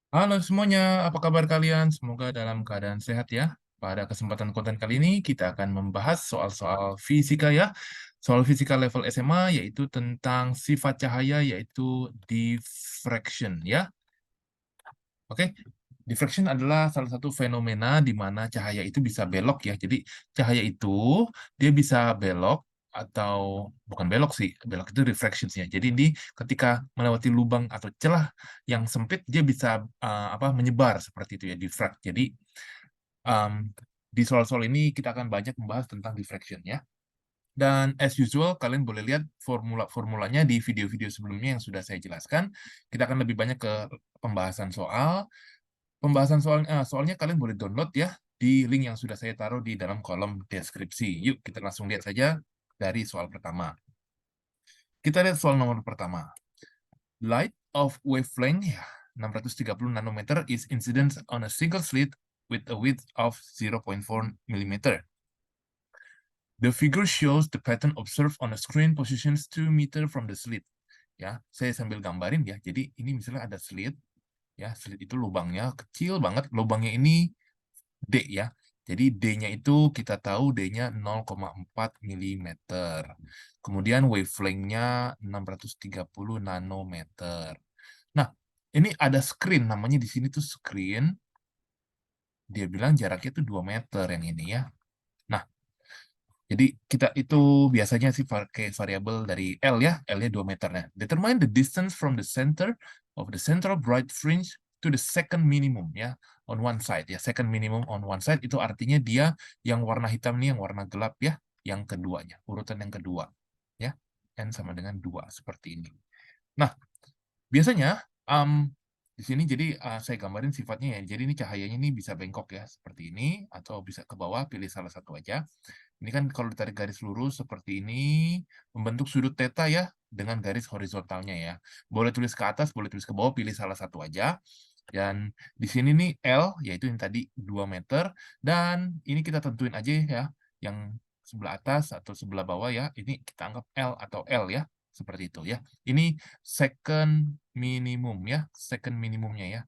Halo semuanya, apa kabar kalian? Semoga dalam keadaan sehat ya. Pada kesempatan konten kali ini kita akan membahas soal-soal fisika ya. Soal fisika level SMA yaitu tentang sifat cahaya yaitu diffraction ya. Oke, diffraction adalah salah satu fenomena di mana cahaya itu bisa belok ya. Jadi cahaya itu dia bisa belok atau bukan belok sih, belok itu refractions ya. Jadi ini ketika melewati lubang atau celah yang sempit dia bisa menyebar seperti itu ya, diffract. Jadi um, di soal-soal ini kita akan banyak membahas tentang diffraction ya. Dan as usual, kalian boleh lihat formulanya di video-video sebelumnya yang sudah saya jelaskan. Kita akan lebih banyak ke pembahasan soalnya kalian boleh download ya di link yang sudah saya taruh di dalam kolom deskripsi. Yuk kita langsung lihat saja dari soal pertama. Kita lihat soal nomor pertama. Light of wavelength 630 nanometer is incident on a single slit with a width of 0.4 mm. The figure shows the pattern observed on a screen positions 2 meter from the slit. Ya, saya sambil gambarin ya. Jadi ini misalnya ada slit, ya, slit itu lubangnya kecil banget. Lubangnya ini D ya. Jadi D-nya itu kita tahu D-nya 0,4 mm. Kemudian wavelength-nya 630 nanometer. Nah, ini ada screen, namanya di sini tuh screen. Dia bilang jaraknya itu 2 meter yang ini ya. Nah, jadi kita itu biasanya sih pakai variabel dari L ya, L-nya 2 meter. Nah, determine the distance from the center of the central bright fringe to the second minimum ya, on one side ya. Second minimum on one side itu artinya dia yang warna hitam nih yang warna gelap ya, yang keduanya, urutan yang kedua ya. N sama dengan 2 seperti ini. Nah, biasanya di sini jadi saya gambarin sifatnya ya. Jadi ini cahayanya ini bisa bengkok ya, seperti ini, atau bisa ke bawah, pilih salah satu aja. Ini kan kalau ditarik garis lurus seperti ini, membentuk sudut theta ya, dengan garis horizontalnya ya. Boleh tulis ke atas, boleh tulis ke bawah, pilih salah satu aja. Dan di sini nih L, yaitu yang tadi 2 meter. Dan ini kita tentuin aja ya, yang sebelah atas atau sebelah bawah ya, ini kita anggap L atau L ya, seperti itu ya. Ini second minimum ya, second minimumnya ya.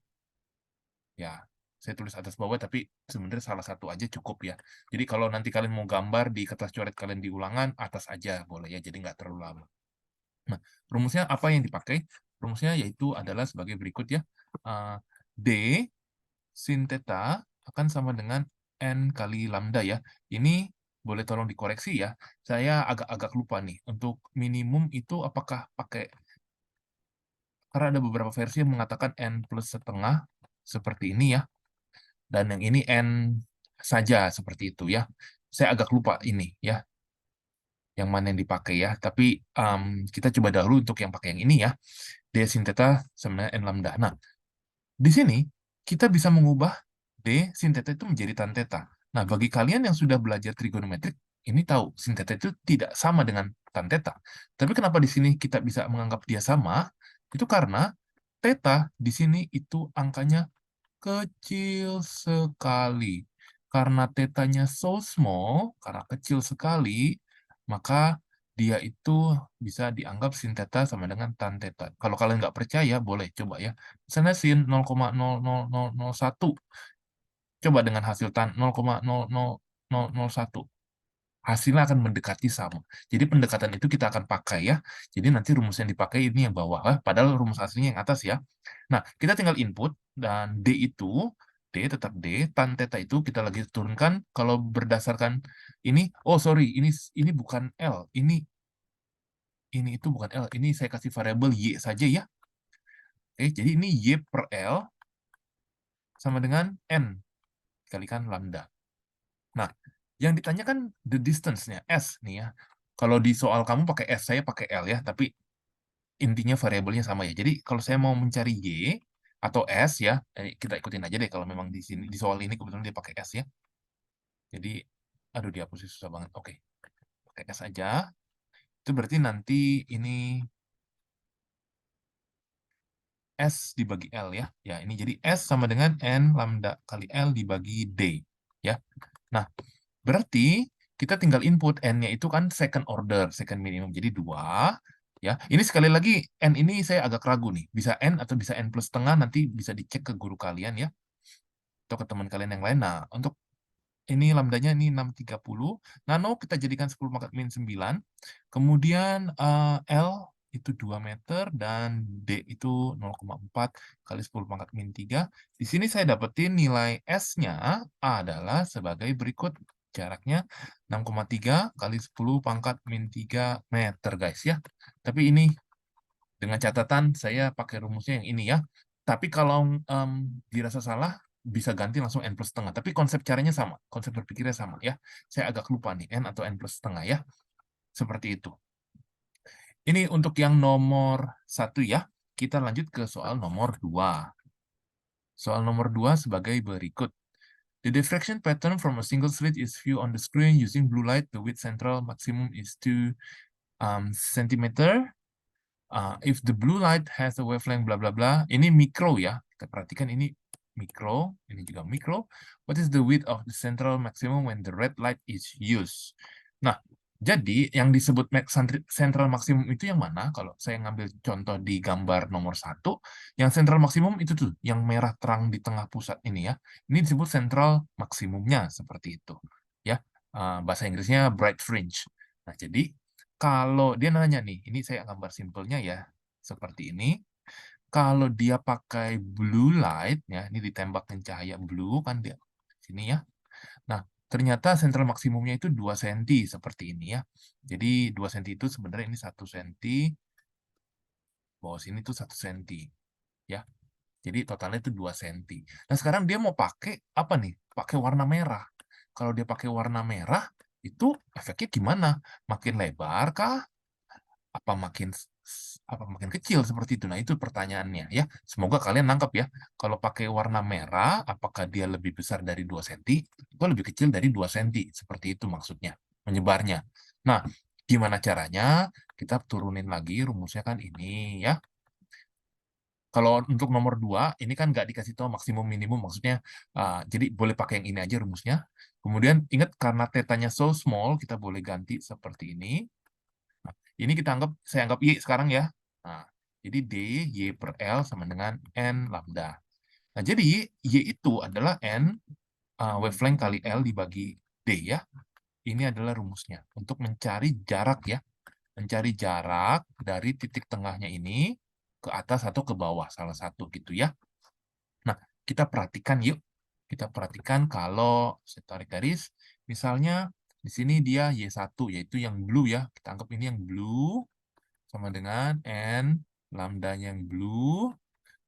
Ya, saya tulis atas bawah, tapi sebenarnya salah satu aja cukup ya. Jadi kalau nanti kalian mau gambar di kertas coret kalian di ulangan, atas aja boleh ya, jadi nggak terlalu lama. Nah, rumusnya apa yang dipakai? Rumusnya yaitu adalah sebagai berikut ya. D sin theta akan sama dengan N kali lambda ya. Ini boleh tolong dikoreksi ya. Saya agak-agak lupa nih. Untuk minimum itu apakah pakai, karena ada beberapa versi yang mengatakan N plus setengah, seperti ini ya. Dan yang ini N saja, seperti itu ya. Saya agak lupa ini ya, yang mana yang dipakai ya. Tapi kita coba dahulu untuk yang pakai yang ini ya. D sin theta sama N lambda. Nah, di sini kita bisa mengubah D sin theta itu menjadi tan theta. Nah, bagi kalian yang sudah belajar trigonometrik, ini tahu sin theta itu tidak sama dengan tan theta. Tapi kenapa di sini kita bisa menganggap dia sama? Itu karena theta di sini itu angkanya kecil sekali. Karena tetanya so small, karena kecil sekali, maka dia itu bisa dianggap sin theta sama dengan tan theta. Kalau kalian nggak percaya, boleh coba ya. Misalnya sin 0,00001, coba dengan hasil tan 0,00001. Hasilnya akan mendekati sama. Jadi pendekatan itu kita akan pakai ya. Jadi nanti rumus yang dipakai ini yang bawah, padahal rumus aslinya yang atas ya. Nah, kita tinggal input, dan D tetap D, tan theta itu kita lagi turunkan. Kalau berdasarkan ini, oh sorry, ini bukan L, ini itu bukan L, ini saya kasih variabel Y saja ya. Oke, jadi ini Y per L sama dengan N kalikan lambda. Nah, yang ditanyakan the distance-nya, S nih ya. Kalau di soal kamu pakai S, saya pakai L ya, tapi intinya variabelnya sama ya. Jadi kalau saya mau mencari Y atau S ya, kita ikutin aja deh kalau memang di sini di soal ini kebetulan dia pakai S ya. Jadi aduh dihapusnya susah banget. Oke. Pakai S aja. Itu berarti nanti ini S dibagi L ya. Ya, ini jadi S sama dengan N lambda kali L dibagi D ya. Nah, berarti kita tinggal input N-nya itu kan second order, second minimum. Jadi 2 Ya, ini sekali lagi N ini saya agak ragu nih. Bisa N atau bisa N plus setengah, nanti bisa dicek ke guru kalian ya. Atau ke teman kalian yang lain. Nah, untuk ini lambdanya ini 630. Nano kita jadikan 10 pangkat min 9. Kemudian L itu 2 meter dan D itu 0,4 kali 10 pangkat min 3. Di sini saya dapetin nilai S-nya adalah sebagai berikut. Jaraknya 6,3 kali 10 pangkat min 3 meter guys ya. Tapi ini dengan catatan saya pakai rumusnya yang ini ya. Tapi kalau dirasa salah, bisa ganti langsung N plus setengah. Tapi konsep caranya sama, konsep berpikirnya sama ya. Saya agak lupa nih, N atau N plus setengah ya. Seperti itu. Ini untuk yang nomor 1 ya. Kita lanjut ke soal nomor 2. Soal nomor 2 sebagai berikut. The diffraction pattern from a single slit is viewed on the screen using blue light. The width central maximum is 2 cm. If the blue light has a wavelength bla bla bla, ini mikro ya. Kita perhatikan ini mikro, ini juga mikro. What is the width of the central maximum when the red light is used? Nah, jadi yang disebut central maximum itu yang mana? Kalau saya ngambil contoh di gambar nomor 1, yang central maximum itu tuh, yang merah terang di tengah pusat ini ya. Ini disebut central maksimumnya seperti itu. Ya, bahasa Inggrisnya bright fringe. Nah, jadi kalau dia nanya nih, ini saya gambar simpelnya ya, seperti ini. Kalau dia pakai blue light, ya, ini ditembakkan cahaya blue kan dia sini ya. Nah, ternyata sentral maksimumnya itu 2 cm seperti ini ya. Jadi 2 cm itu sebenarnya ini 1 cm, bawah sini tuh 1 cm ya. Jadi totalnya itu 2 cm. Nah, sekarang dia mau pakai apa nih? Pakai warna merah. Kalau dia pakai warna merah, itu efeknya gimana? Makin lebar kah? Apa makin kecil seperti itu? Nah, itu pertanyaannya ya. Semoga kalian nangkep ya. Kalau pakai warna merah, apakah dia lebih besar dari 2 cm atau lebih kecil dari 2 cm? Seperti itu maksudnya, menyebarnya. Nah, gimana caranya? Kita turunin lagi rumusnya kan ini ya. Kalau untuk nomor 2, ini kan nggak dikasih tahu maksimum minimum, maksudnya jadi boleh pakai yang ini aja rumusnya. Kemudian ingat karena tetanya so small, kita boleh ganti seperti ini. Nah, ini saya anggap Y sekarang ya. Nah, jadi D, Y per L sama dengan N lambda. Nah, jadi Y itu adalah N wavelength kali L dibagi D ya. Ini adalah rumusnya untuk mencari jarak ya. Mencari jarak dari titik tengahnya ini ke atas atau ke bawah, salah satu gitu ya. Nah, kita perhatikan yuk. Kita perhatikan kalau saya tarik garis, misalnya di sini dia Y1, yaitu yang blue ya. Kita anggap ini yang blue, sama dengan N lambdanya yang blue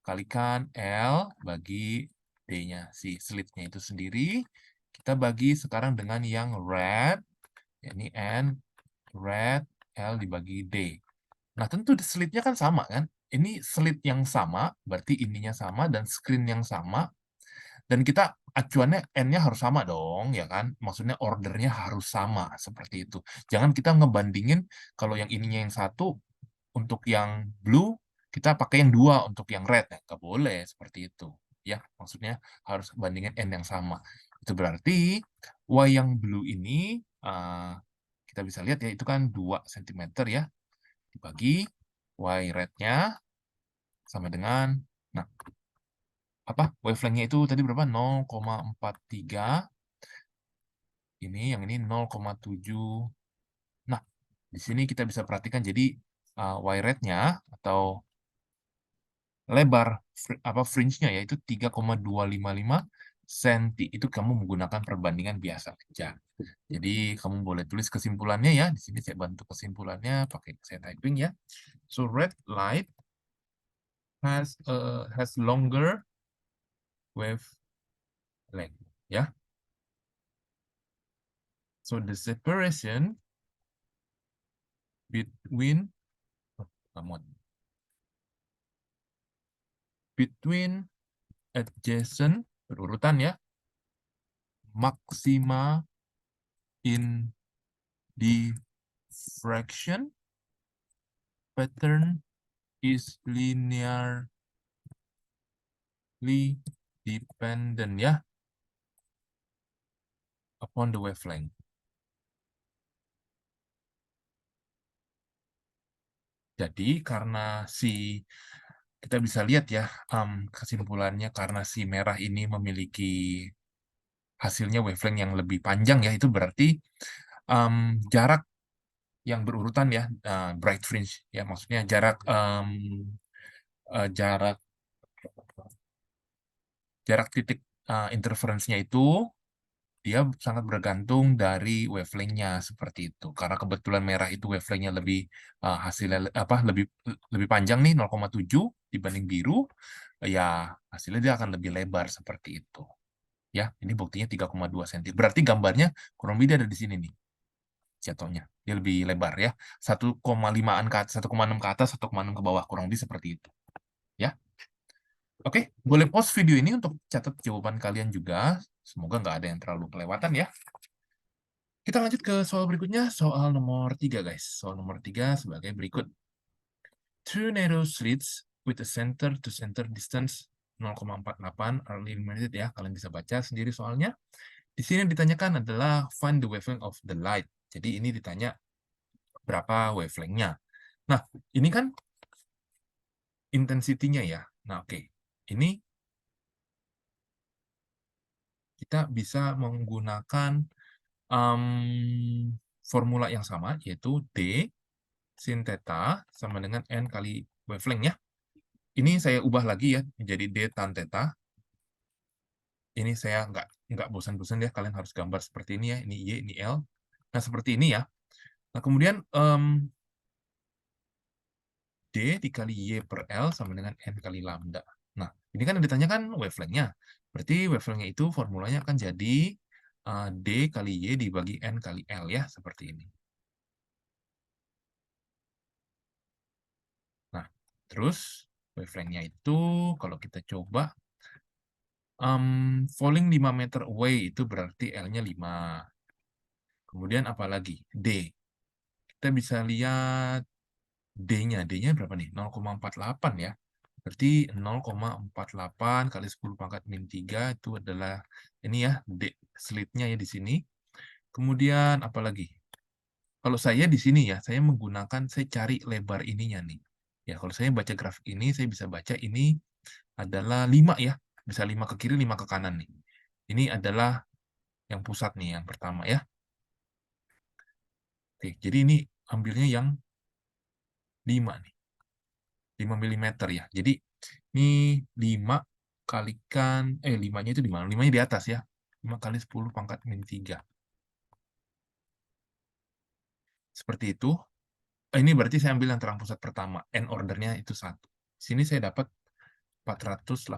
kalikan L bagi D-nya, si slitnya itu sendiri. Kita bagi sekarang dengan yang red, yakni N red L dibagi D. Nah, tentu slitnya kan sama kan? Ini slit yang sama, berarti ininya sama dan screen yang sama. Dan kita acuannya N-nya harus sama dong, ya kan? Maksudnya ordernya harus sama, seperti itu. Jangan kita ngebandingin kalau yang ininya yang satu, untuk yang blue, kita pakai yang 2 untuk yang red. Ya, nggak boleh seperti itu. Ya, maksudnya harus bandingin N yang sama. Itu berarti Y yang blue ini, kita bisa lihat ya, itu kan 2 cm ya. Dibagi Y red-nya sama dengan, nah, wavelength-nya itu tadi berapa? 0,43. Yang ini 0,7. Nah, di sini kita bisa perhatikan jadi Y red-nya atau lebar fringe-nya yaitu 3,255 cm. Itu kamu menggunakan perbandingan biasa aja. Jadi kamu boleh tulis kesimpulannya ya. Di sini saya bantu kesimpulannya pakai saya typing ya. So red light has longer wavelength ya. So the separation between adjacent berurutan ya, maxima in diffraction pattern is linearly dependent ya upon the wavelength. Jadi karena kita bisa lihat ya, kesimpulannya karena si merah ini memiliki hasilnya wavelength yang lebih panjang ya, itu berarti jarak yang berurutan ya, bright fringe ya, maksudnya jarak titik interference-nya itu dia sangat bergantung dari wavelength-nya seperti itu. Karena kebetulan merah itu wavelength-nya hasilnya lebih panjang nih 0,7 dibanding biru, ya hasilnya dia akan lebih lebar seperti itu. Ya, ini buktinya 3,2 cm. Berarti gambarnya kurang lebih ada di sini nih jatuhnya. Dia lebih lebar ya. 1,5-an ke atas, 1,6 ke atas, 1,6 ke bawah kurang lebih seperti itu. Ya. Oke, boleh pause video ini untuk catat jawaban kalian juga. Semoga nggak ada yang terlalu kelewatan ya. Kita lanjut ke soal berikutnya, soal nomor 3 guys. Soal nomor 3 sebagai berikut. Two narrow slits with a center to center distance 0,48 are illuminated ya. Kalian bisa baca sendiri soalnya. Di sini ditanyakan adalah find the wavelength of the light. Jadi ini ditanya berapa wavelength-nya. Nah, ini kan intensity-nya ya. Nah, oke. Ini kita bisa menggunakan formula yang sama, yaitu D sin theta sama dengan N kali wavelength ya. Ini saya ubah lagi ya, menjadi D tan theta. Ini saya nggak bosan-bosan ya, kalian harus gambar seperti ini ya. Ini Y, ini L. Nah, seperti ini ya. Nah, kemudian D dikali Y per L sama dengan N kali lambda. Nah, ini kan yang ditanyakan wavelength-nya. Berarti wavelength-nya itu formulanya akan jadi D kali Y dibagi N kali L ya, seperti ini. Nah, terus wavelength-nya itu kalau kita coba falling 5 meter away itu berarti L-nya 5. Kemudian apalagi? D. Kita bisa lihat D-nya. D-nya berapa nih? 0,48 ya. Berarti 0,48 kali 10 pangkat min 3 itu adalah ini ya, D slitnya ya di sini. Kemudian apalagi? Kalau saya di sini ya, saya cari lebar ininya nih. Ya, kalau saya baca graf ini, saya bisa baca ini adalah 5 ya. Bisa 5 ke kiri, 5 ke kanan nih. Ini adalah yang pusat nih, yang pertama ya. Oke, jadi ini ambilnya yang 5 nih. 5 mm ya. Jadi ini 5 kalikan, 5-nya itu di mana? 5-nya di atas ya. 5 kali 10 pangkat min 3. Seperti itu. Ini berarti saya ambil yang terang pusat pertama. N ordernya itu 1. Sini saya dapat 480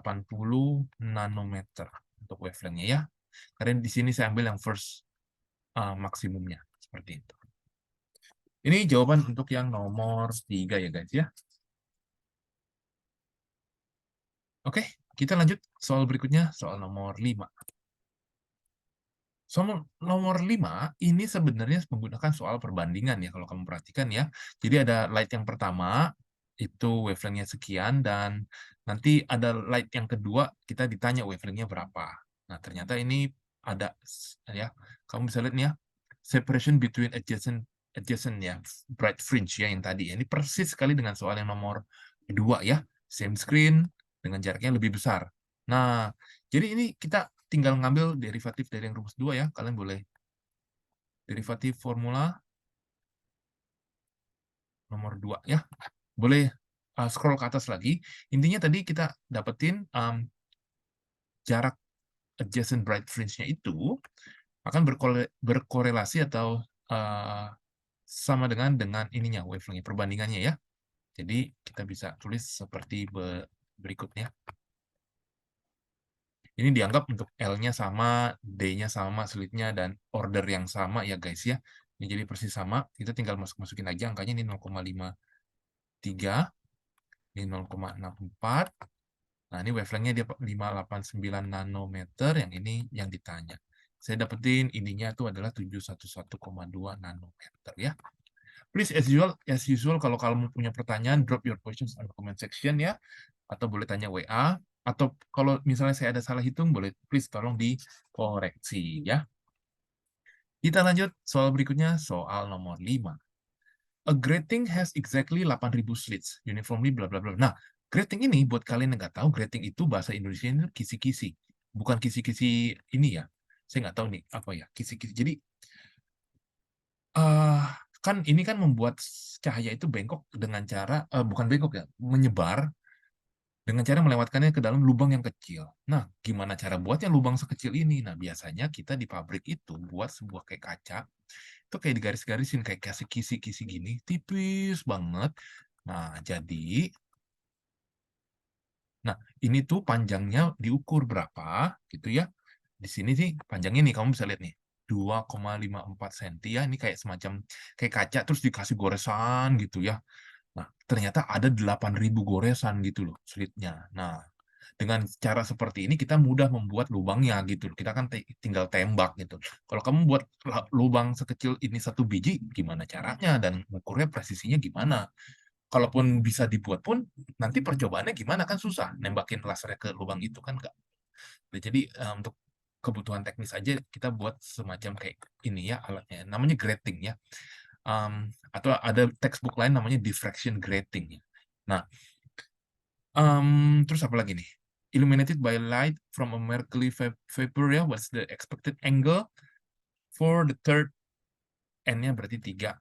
nanometer untuk wavelength-nya ya. Karena di sini saya ambil yang first maksimumnya. Seperti itu. Ini jawaban untuk yang nomor 3 ya guys ya. Oke, kita lanjut soal berikutnya, soal nomor 5. Soal nomor 5 ini sebenarnya menggunakan soal perbandingan ya, kalau kamu perhatikan ya. Jadi ada light yang pertama, itu wavelength-nya sekian, dan nanti ada light yang kedua, kita ditanya wavelength-nya berapa. Nah, ternyata ini ada, ya, kamu bisa lihat nih ya, separation between adjacent ya, bright fringe ya yang tadi. Ini persis sekali dengan soal yang nomor 2 ya, same screen, dengan jaraknya lebih besar. Nah, jadi ini kita tinggal ngambil derivatif dari yang rumus 2 ya. Kalian boleh derivatif formula nomor 2 ya. Boleh scroll ke atas lagi. Intinya tadi kita dapetin jarak adjacent bright fringe-nya itu akan berkorelasi atau sama dengan ininya, wavelength perbandingannya ya. Jadi kita bisa tulis seperti berikutnya. Ini dianggap untuk L-nya sama, D-nya sama, slitnya, dan order yang sama ya guys ya. Ini jadi persis sama, kita tinggal masukin aja angkanya ini 0,53, ini 0,64. Nah, ini wavelength-nya dia 589 nanometer, yang ini yang ditanya. Saya dapetin ininya itu adalah 711,2 nanometer ya. Please as usual kalau kamu punya pertanyaan, drop your questions on the comment section ya. Atau boleh tanya WA. Atau kalau misalnya saya ada salah hitung, boleh please tolong dikoreksi ya. Kita lanjut soal berikutnya, soal nomor 5. A grating has exactly 8.000 slits, uniformly bla bla bla. Nah, grating ini buat kalian yang nggak tahu, grating itu bahasa Indonesia itu kisi-kisi. Bukan kisi-kisi ini ya. Saya nggak tahu nih apa ya, kisi-kisi. Jadi kan ini kan membuat cahaya itu bengkok dengan cara bukan bengkok ya, menyebar dengan cara melewatkannya ke dalam lubang yang kecil. Nah, gimana cara buatnya lubang sekecil ini? Nah, biasanya kita di pabrik itu buat sebuah kayak kaca, itu kayak digaris-garisin, kayak kasih kisi-kisi gini, tipis banget. Nah, ini tuh panjangnya diukur berapa, gitu ya. Di sini sih panjangnya nih, kamu bisa lihat nih, 2,54 senti ya, ini kayak semacam kayak kaca terus dikasih goresan gitu ya. Nah, ternyata ada 8.000 goresan gitu loh slitnya. Nah, dengan cara seperti ini kita mudah membuat lubangnya gitu. Kita kan tinggal tembak gitu. Kalau kamu buat lubang sekecil ini satu biji, gimana caranya dan ukurnya presisinya gimana? Kalaupun bisa dibuat pun, nanti percobaannya gimana kan susah. Nembakin lasernya ke lubang itu kan nggak. Jadi untuk kebutuhan teknis aja kita buat semacam kayak ini ya alatnya. Namanya grating ya. Atau ada textbook lain namanya diffraction grating. Nah, terus apa lagi nih? Illuminated by light from a mercury vapor ya, what's the expected angle for the third n-nya berarti 3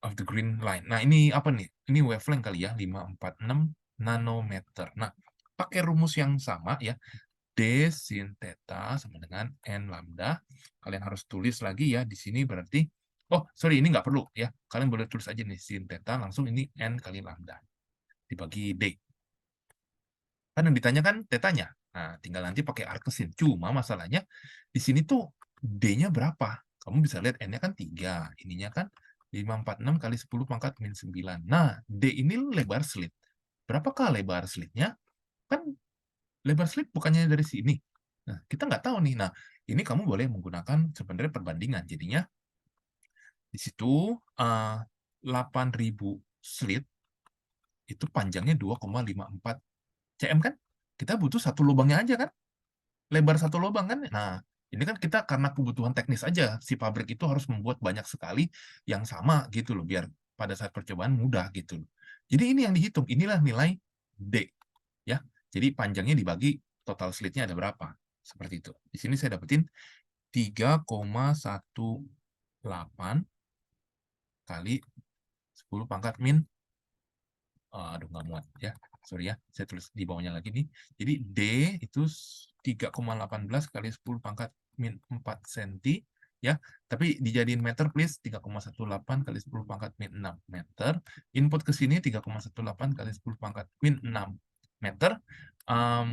of the green line. Nah, ini apa nih? Ini wavelength kali ya, 546 nanometer. Nah, pakai rumus yang sama ya, D sin theta sama dengan N lambda. Kalian harus tulis lagi ya, di sini berarti, oh sorry ini nggak perlu ya, kalian boleh tulis aja nih sin theta, langsung ini N kali lambda, dibagi D. Kan yang ditanyakan tetanya. Nah, tinggal nanti pakai arkesin. Cuma masalahnya di sini tuh D-nya berapa? Kamu bisa lihat N-nya kan 3. Ininya kan 546 kali 10 pangkat min 9. Nah, D ini lebar slit. Berapakah lebar slitnya? Kan lebar slit bukannya dari sini. Nah, kita nggak tahu nih. Nah, ini kamu boleh menggunakan sebenarnya perbandingan. Jadinya di situ 8.000 slit itu panjangnya 2,54 cm kan? Kita butuh satu lubangnya aja kan? Lebar satu lubang kan? Nah, ini kan kita karena kebutuhan teknis aja, si pabrik itu harus membuat banyak sekali yang sama gitu loh, biar pada saat percobaan mudah gitu loh. Jadi ini yang dihitung, inilah nilai D. Ya, jadi panjangnya dibagi total slitnya ada berapa. Seperti itu. Di sini saya dapetin 3,18 kali 10 pangkat min, aduh nggak muat ya, sorry ya, saya tulis di bawahnya lagi nih. Jadi D itu 3,18 kali 10 pangkat min 4 cm ya, tapi dijadiin meter please, 3,18 kali 10 pangkat min 6 meter. Input ke sini 3,18 kali 10 pangkat min 6 meter.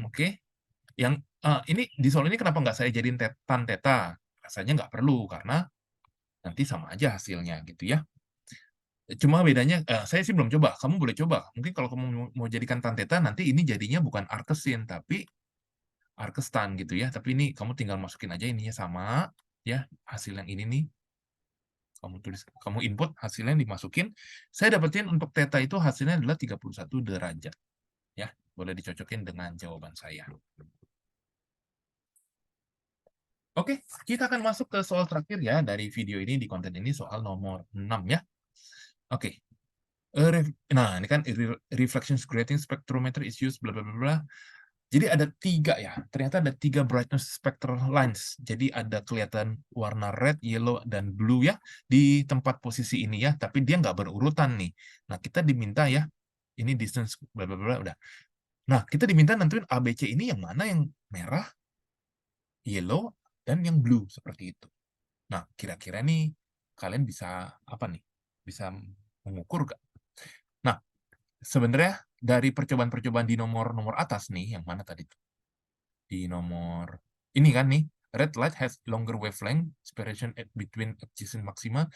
Oke. Yang ini di soal ini kenapa nggak saya jadiin tan theta? Rasanya nggak perlu karena nanti sama aja hasilnya gitu ya. Cuma bedanya, saya sih belum coba, kamu boleh coba. Mungkin kalau kamu mau jadikan tan theta, nanti ini jadinya bukan arkesin, tapi arkestan gitu ya. Tapi ini kamu tinggal masukin aja ininya sama, ya, hasil yang ini nih, kamu tulis, kamu input, hasilnya dimasukin. Saya dapetin untuk theta itu hasilnya adalah 31 derajat. Ya, boleh dicocokin dengan jawaban saya. Oke, kita akan masuk ke soal terakhir ya dari video ini, di konten ini, soal nomor 6 ya. Oke. Nah, ini kan reflection grating spectrometer is used bla bla bla bla. Jadi ada 3 ya. Ternyata ada 3 brightness spectral lines. Jadi ada kelihatan warna red, yellow, dan blue ya di tempat posisi ini ya. Tapi dia nggak berurutan nih. Nah, kita diminta ya. Ini distance bla bla bla udah. Nah, kita diminta nentuin ABC ini yang mana yang merah, yellow, dan yang blue seperti itu. Nah, kira-kira nih kalian bisa apa nih? Bisa mengukur nggak? Nah, sebenarnya dari percobaan-percobaan di nomor-nomor atas nih, yang mana tadi tuh? Di nomor ini kan nih, red light has longer wavelength, separation between adjacent maxima,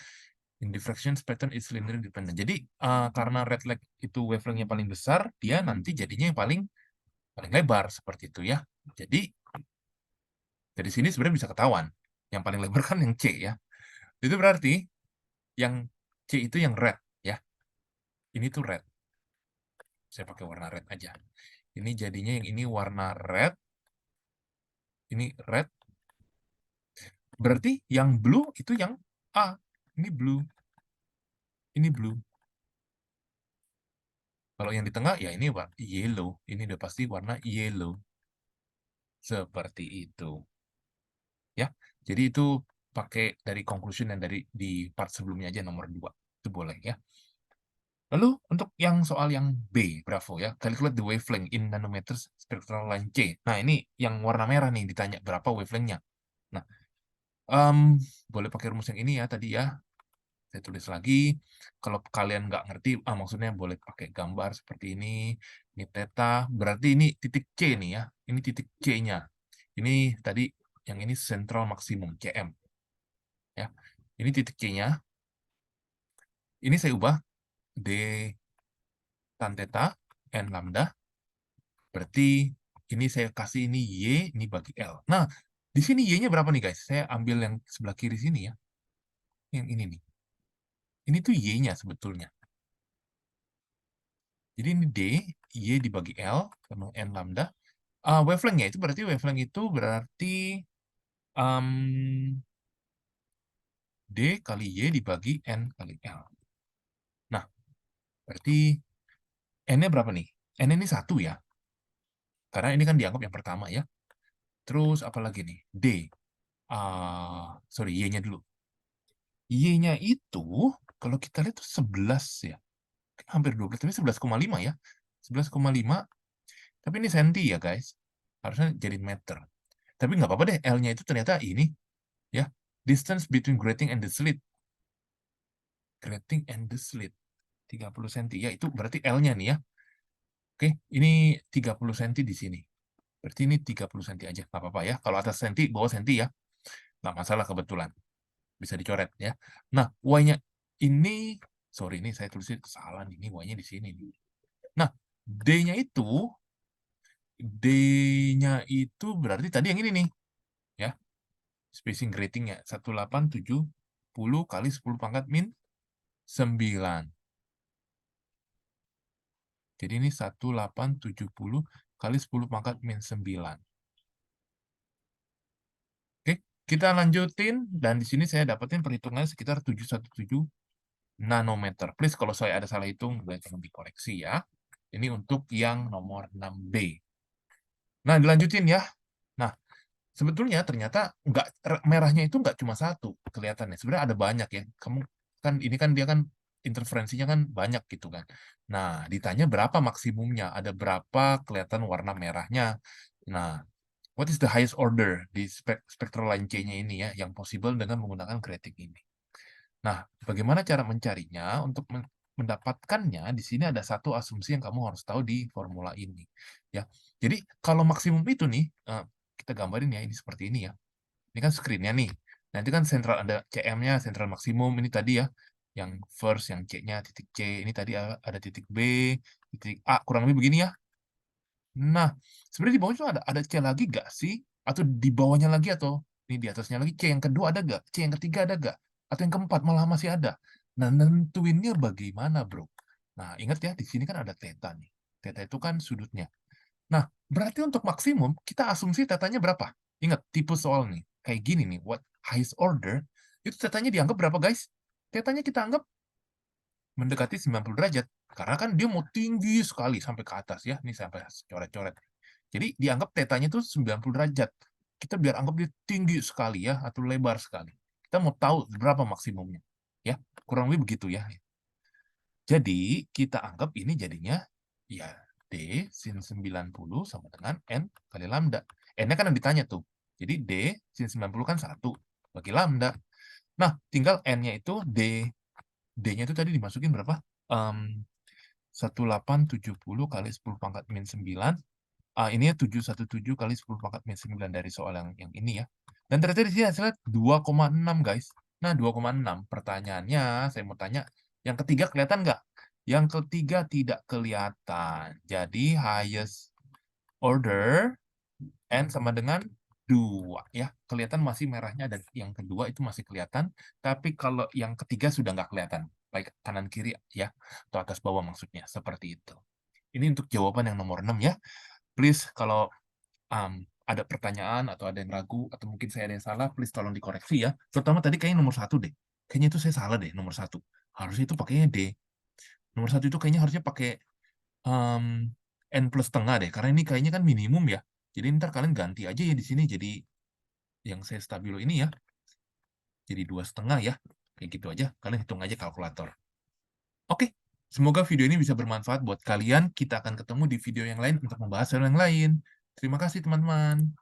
in diffraction pattern is linear dependent. Jadi karena red light itu wavelengthnya paling besar, dia nanti jadinya yang paling lebar seperti itu ya. Jadi dari sini sebenarnya bisa ketahuan, yang paling lebar kan yang C ya. Itu berarti yang C itu yang red ya. Ini tuh red. Saya pakai warna red aja. Ini jadinya yang ini warna red. Ini red. Berarti yang blue itu yang A. Ini blue. ini blue. Kalau yang di tengah, ya ini warna yellow. Ini udah pasti warna yellow. Seperti itu. Ya, jadi itu pakai dari conclusion yang dari di part sebelumnya aja nomor 2. Itu boleh ya. Lalu untuk yang soal yang B, bravo ya. Calculate the wavelength in nanometers spectral line C. Nah, ini yang warna merah nih ditanya berapa wavelength-nya. Nah, boleh pakai rumus yang ini ya tadi ya. Saya tulis lagi. Kalau kalian nggak ngerti, maksudnya boleh pakai gambar seperti ini. Ini theta, berarti ini titik C nih ya. Ini titik C-nya. Ini tadi yang ini central maksimum CM. Ya, ini titik C-nya. Ini saya ubah D tan theta n lambda. Berarti ini saya kasih ini Y, ini bagi L. Nah, di sini Y-nya berapa nih guys? Saya ambil yang sebelah kiri sini ya. Yang ini nih. Ini tuh Y-nya sebetulnya. Jadi ini D, Y dibagi L, sama N lambda. Wavelength-nya itu berarti D kali Y dibagi N kali L. Nah, berarti N-nya berapa nih? N ini 1 ya. Karena ini kan dianggap yang pertama ya. Terus apa lagi nih? D. Sorry, Y-nya dulu. Y-nya itu, kalau kita lihat tuh 11 ya. Hampir 12, tapi 11,5 ya. 11,5, tapi ini senti ya guys. Harusnya jadi meter. Tapi nggak apa-apa deh, L-nya itu ternyata ini ya. Distance between grating and the slit. Grating and the slit. 30 cm. Ya, itu berarti L-nya nih ya. Oke, ini 30 cm di sini. Berarti ini 30 cm aja. Nggak apa-apa ya. Kalau atas senti, bawah senti ya. Nggak masalah kebetulan. Bisa dicoret ya. Nah, Y-nya ini, sorry ini saya tulisnya salah nih. Ini Y-nya di sini nih. Nah, D-nya itu berarti tadi yang ini nih. Ya, spacing gratingnya 1870 kali 10 pangkat min 9. Jadi ini 1870 kali 10 pangkat min 9. Oke, kita lanjutin. Dan di sini saya dapetin perhitungannya sekitar 717 nanometer. Please kalau saya ada salah hitung, boleh tolong dikoreksi ya. Ini untuk yang nomor 6B. Nah, dilanjutin ya. Nah, sebetulnya ternyata merahnya itu nggak cuma satu kelihatannya. Sebenarnya ada banyak ya. Kamu kan ini kan dia kan interferensinya kan banyak gitu kan. Nah, ditanya berapa maksimumnya, ada berapa kelihatan warna merahnya. Nah, what is the highest order di spectral line C-nya ini ya, yang possible dengan menggunakan grating ini. Nah, bagaimana cara mencarinya? Untuk mendapatkannya, di sini ada satu asumsi yang kamu harus tahu di formula ini. Ya, jadi kalau maksimum itu nih, kita gambarin ya, ini seperti ini ya. Ini kan screen-nya nih. Nanti kan sentral ada CM-nya, sentral maksimum. Ini tadi ya, yang first, yang C-nya, titik C. Ini tadi ada titik B, titik A, kurang lebih begini ya. Nah, sebenarnya di bawah itu ada C lagi nggak sih? Atau di bawahnya lagi, atau ini di atasnya lagi C yang kedua ada nggak? C yang ketiga ada nggak? Atau yang keempat malah masih ada? Nah, nentuinnya bagaimana, bro? Nah, ingat ya, di sini kan ada theta nih. Theta itu kan sudutnya. Nah, berarti untuk maksimum, kita asumsi tetanya berapa? Ingat, tipe soal nih. Kayak gini nih, what highest order, itu tetanya dianggap berapa, guys? Tetanya kita anggap mendekati 90 derajat. Karena kan dia mau tinggi sekali sampai ke atas ya. Ini sampai coret-coret. Jadi dianggap tetanya itu 90 derajat. Kita biar anggap dia tinggi sekali ya, atau lebar sekali. Kita mau tahu berapa maksimumnya. Ya, kurang lebih begitu ya. Jadi kita anggap ini jadinya ya D sin 90 sama dengan N kali lambda. N-nya kan yang ditanya tuh. Jadi D sin 90 kan 1 bagi lambda. Nah, tinggal N-nya itu D-nya itu tadi dimasukin berapa? 1870 kali 10 pangkat min 9. Ini ya 717 kali 10 pangkat min 9 dari soal yang ini ya. Dan ternyata di sini hasilnya 2,6 guys. Nah, 2,6. Pertanyaannya, saya mau tanya, yang ketiga kelihatan nggak? Yang ketiga tidak kelihatan. Jadi highest order N sama dengan 2 ya. Kelihatan masih merahnya, dan yang kedua itu masih kelihatan. Tapi kalau yang ketiga sudah nggak kelihatan. Baik kanan kiri ya. Atau atas bawah maksudnya. Seperti itu. Ini untuk jawaban yang nomor 6 ya. Please kalau ada pertanyaan atau ada yang ragu atau mungkin saya ada yang salah, please tolong dikoreksi ya. Terutama tadi kayaknya nomor 1 deh. Kayaknya itu saya salah deh nomor 1. Harusnya itu pakainya D. Nomor 1 itu kayaknya harusnya pakai N plus setengah deh, karena ini kayaknya kan minimum ya. Jadi ntar kalian ganti aja ya di sini jadi yang saya stabilo ini ya. Jadi 2,5 ya. Kayak gitu aja. Kalian hitung aja kalkulator. Oke. Semoga video ini bisa bermanfaat buat kalian. Kita akan ketemu di video yang lain untuk membahas hal yang lain. Terima kasih teman-teman.